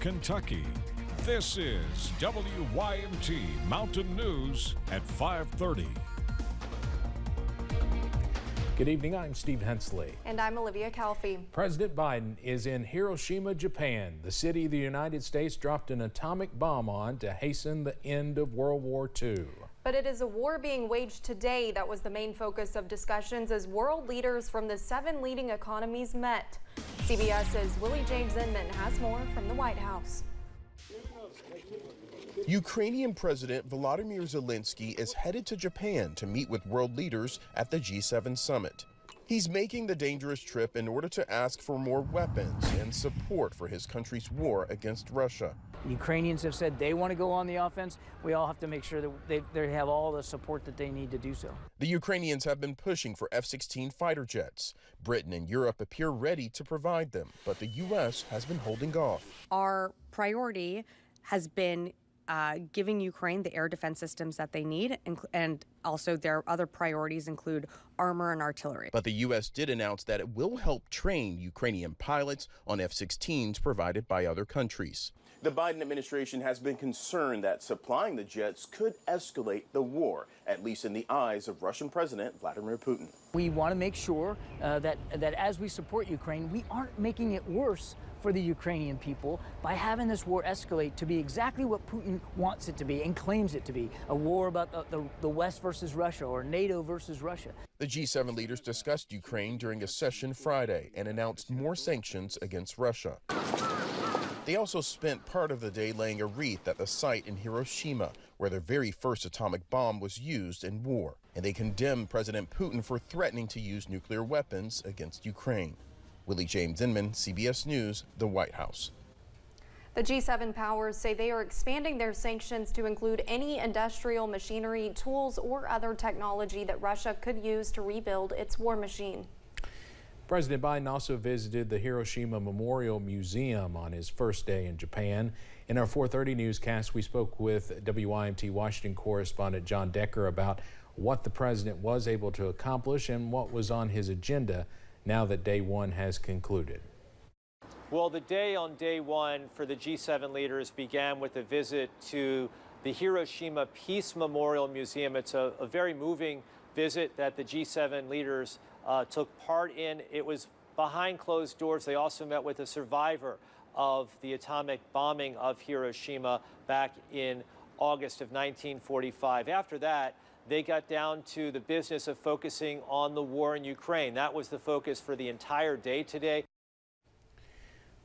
Kentucky. This is WYMT Mountain News at 5:30. Good evening, I'm Steve Hensley. And I'm Olivia Calfee. President Biden is in Hiroshima, Japan. The city the United States dropped an atomic bomb on to hasten the end of World War II. But it is a war being waged today that was the main focus of discussions as world leaders from the 7 leading economies met. CBS's Willie James Inman has more from the White House. Ukrainian President Volodymyr Zelensky is headed to Japan to meet with world leaders at the G7 summit. He's making the dangerous trip in order to ask for more weapons and support for his country's war against Russia. The Ukrainians have said they want to go on the offense. We all have to make sure that they have all the support that they need to do so. The Ukrainians have been pushing for F-16 fighter jets. Britain and Europe appear ready to provide them, but the U.S. has been holding off. Our priority has been giving Ukraine the air defense systems that they need, and also their other priorities include armor and artillery. But the U.S. did announce that it will help train Ukrainian pilots on F-16s provided by other countries. The Biden administration has been concerned that supplying the jets could escalate the war, at least in the eyes of Russian President Vladimir Putin. We want to make sure that as we support Ukraine, we aren't making it worse for the Ukrainian people by having this war escalate to be exactly what Putin wants it to be and claims it to be, a war about the West versus Russia or NATO versus Russia. The G7 leaders discussed Ukraine during a session Friday and announced more sanctions against Russia. They also spent part of the day laying a wreath at the site in Hiroshima, where the very first atomic bomb was used in war. And they condemned President Putin for threatening to use nuclear weapons against Ukraine. Willie James Inman, CBS News, the White House. The G7 powers say they are expanding their sanctions to include any industrial machinery, tools, or other technology that Russia could use to rebuild its war machine. President Biden also visited the Hiroshima Memorial Museum on his first day in Japan. In our 4:30 newscast, we spoke with WYMT Washington correspondent John Decker about what the president was able to accomplish and what was on his agenda now that day one has concluded. Well, the day on day one for the G7 leaders began with a visit to the Hiroshima Peace Memorial Museum. It's a very moving visit that the G7 leaders took part in. It was behind closed doors. They also met with a survivor of the atomic bombing of Hiroshima back in August of 1945. After that, they got down to the business of focusing on the war in Ukraine. That was the focus for the entire day today.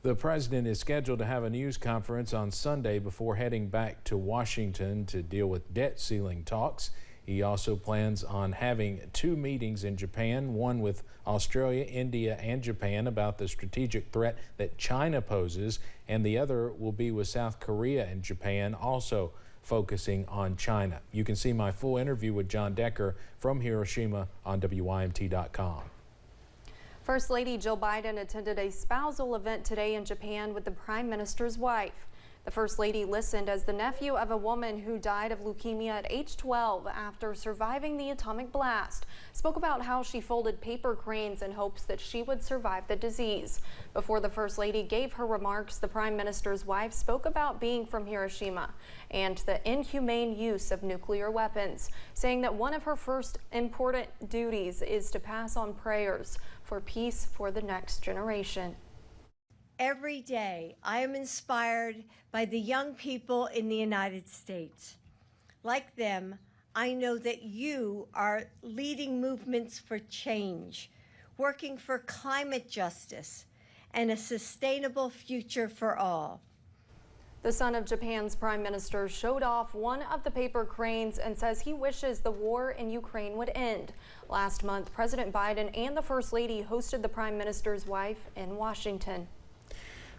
The president is scheduled to have a news conference on Sunday before heading back to Washington to deal with debt ceiling talks. He also plans on having 2 meetings in Japan, one with Australia, India, and Japan about the strategic threat that China poses, and the other will be with South Korea and Japan, also focusing on China. You can see my full interview with John Decker from Hiroshima on WYMT.com. First Lady Jill Biden attended a spousal event today in Japan with the Prime Minister's wife. The First Lady listened as the nephew of a woman who died of leukemia at age 12 after surviving the atomic blast spoke about how she folded paper cranes in hopes that she would survive the disease. Before the First Lady gave her remarks, the Prime Minister's wife spoke about being from Hiroshima and the inhumane use of nuclear weapons, saying that one of her first important duties is to pass on prayers for peace for the next generation. Every day, I am inspired by the young people in the United States. Like them, I know that you are leading movements for change, working for climate justice and a sustainable future for all. The son of Japan's prime minister showed off one of the paper cranes and says he wishes the war in Ukraine would end. Last month, President Biden and the First Lady hosted the prime minister's wife in Washington.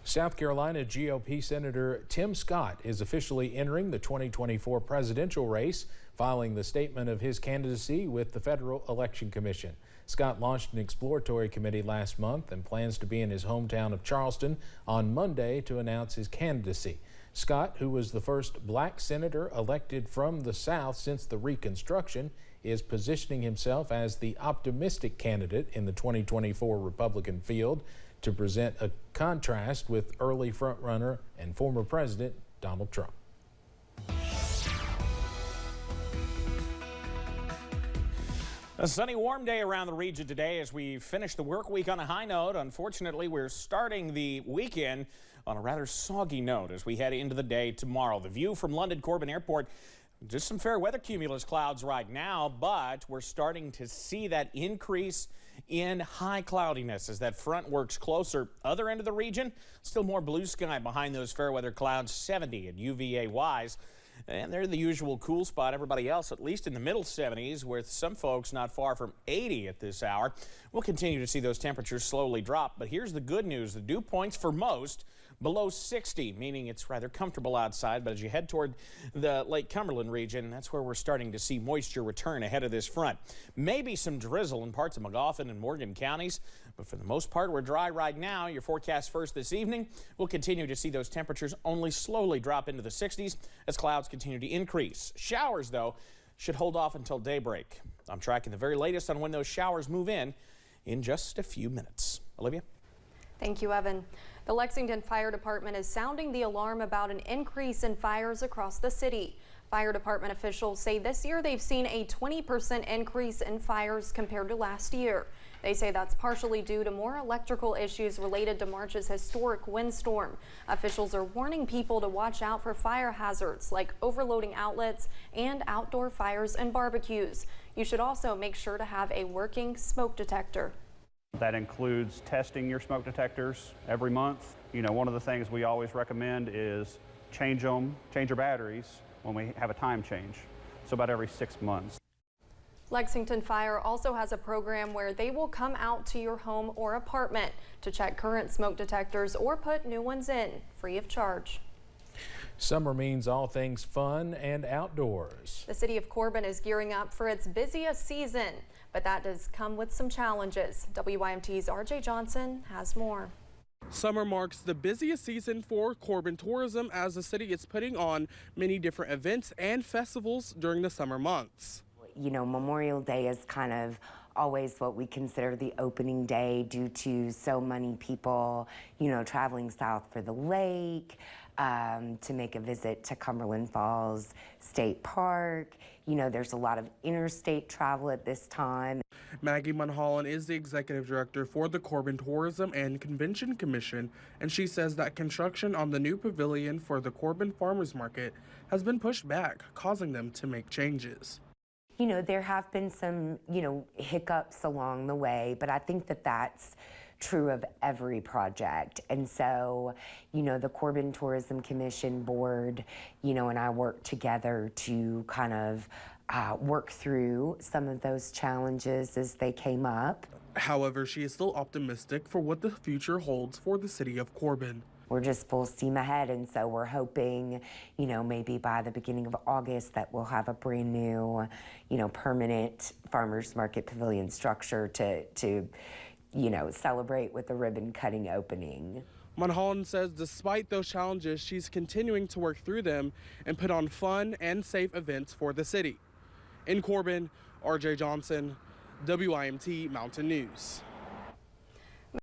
South Carolina GOP Senator Tim Scott is officially entering the 2024 presidential race following the statement of his candidacy with the Federal Election Commission. Scott launched an exploratory committee last month and plans to be in his hometown of Charleston on Monday to announce his candidacy. Scott, who was the first black senator elected from the South since the Reconstruction, is positioning himself as the optimistic candidate in the 2024 Republican field. to present a contrast with early frontrunner and former President Donald Trump. A sunny, warm day around the region today as we finish the work week on a high note. Unfortunately, we're starting the weekend on a rather soggy note as we head into the day tomorrow. The view from London Corbin Airport, just some fair weather cumulus clouds right now, but we're starting to see that increase in high cloudiness as that front works closer. Other end of the region, still more blue sky behind those fair weather clouds, 70 at UVA-wise. And they're the usual cool spot. Everybody else at least in the middle 70s, with some folks not far from 80 at this hour. We'll continue to see those temperatures slowly drop. But here's the good news. The dew points for most below 60, meaning it's rather comfortable outside. But as you head toward the Lake Cumberland region, that's where we're starting to see moisture return ahead of this front. Maybe some drizzle in parts of McGoffin and Morgan counties, but for the most part, we're dry right now. Your forecast first this evening, we'll continue to see those temperatures only slowly drop into the 60s as clouds continue to increase. Showers, though, should hold off until daybreak. I'm tracking the very latest on when those showers move in just a few minutes. Olivia? Thank you, Evan. The Lexington Fire Department is sounding the alarm about an increase in fires across the city. Fire department officials say this year they've seen a 20% increase in fires compared to last year. They say that's partially due to more electrical issues related to March's historic windstorm. Officials are warning people to watch out for fire hazards like overloading outlets and outdoor fires and barbecues. You should also make sure to have a working smoke detector. That includes testing your smoke detectors every month. You know, one of the things we always recommend is change your batteries when we have a time change, so about every 6 months. Lexington Fire also has a program where they will come out to your home or apartment to check current smoke detectors or put new ones in, free of charge. Summer means all things fun and outdoors. The city of Corbin is gearing up for its busiest season, but that does come with some challenges. WYMT's RJ Johnson has more. Summer marks the busiest season for Corbin tourism as the city is putting on many different events and festivals during the summer months. You know, Memorial Day is kind of always what we consider the opening day due to so many people, you know, traveling south for the lake, to make a visit to Cumberland Falls State Park. You know, there's a lot of interstate travel at this time. Maggie Mulholland is the executive director for the Corbin Tourism and Convention Commission, and she says that construction on the new pavilion for the Corbin Farmers Market has been pushed back, causing them to make changes. You know, there have been some, you know, hiccups along the way, but I think that that's true of every project. And so, you know, the Corbin Tourism Commission board, you know, and I work together to kind of work through some of those challenges as they came up. However, she is still optimistic for what the future holds for the city of Corbin. We're just full steam ahead, and so we're hoping, you know, maybe by the beginning of August that we'll have a brand new, you know, permanent farmers market pavilion structure to you know, celebrate with the ribbon cutting opening. Mulholland says despite those challenges, she's continuing to work through them and put on fun and safe events for the city. In Corbin, RJ Johnson, WYMT Mountain News.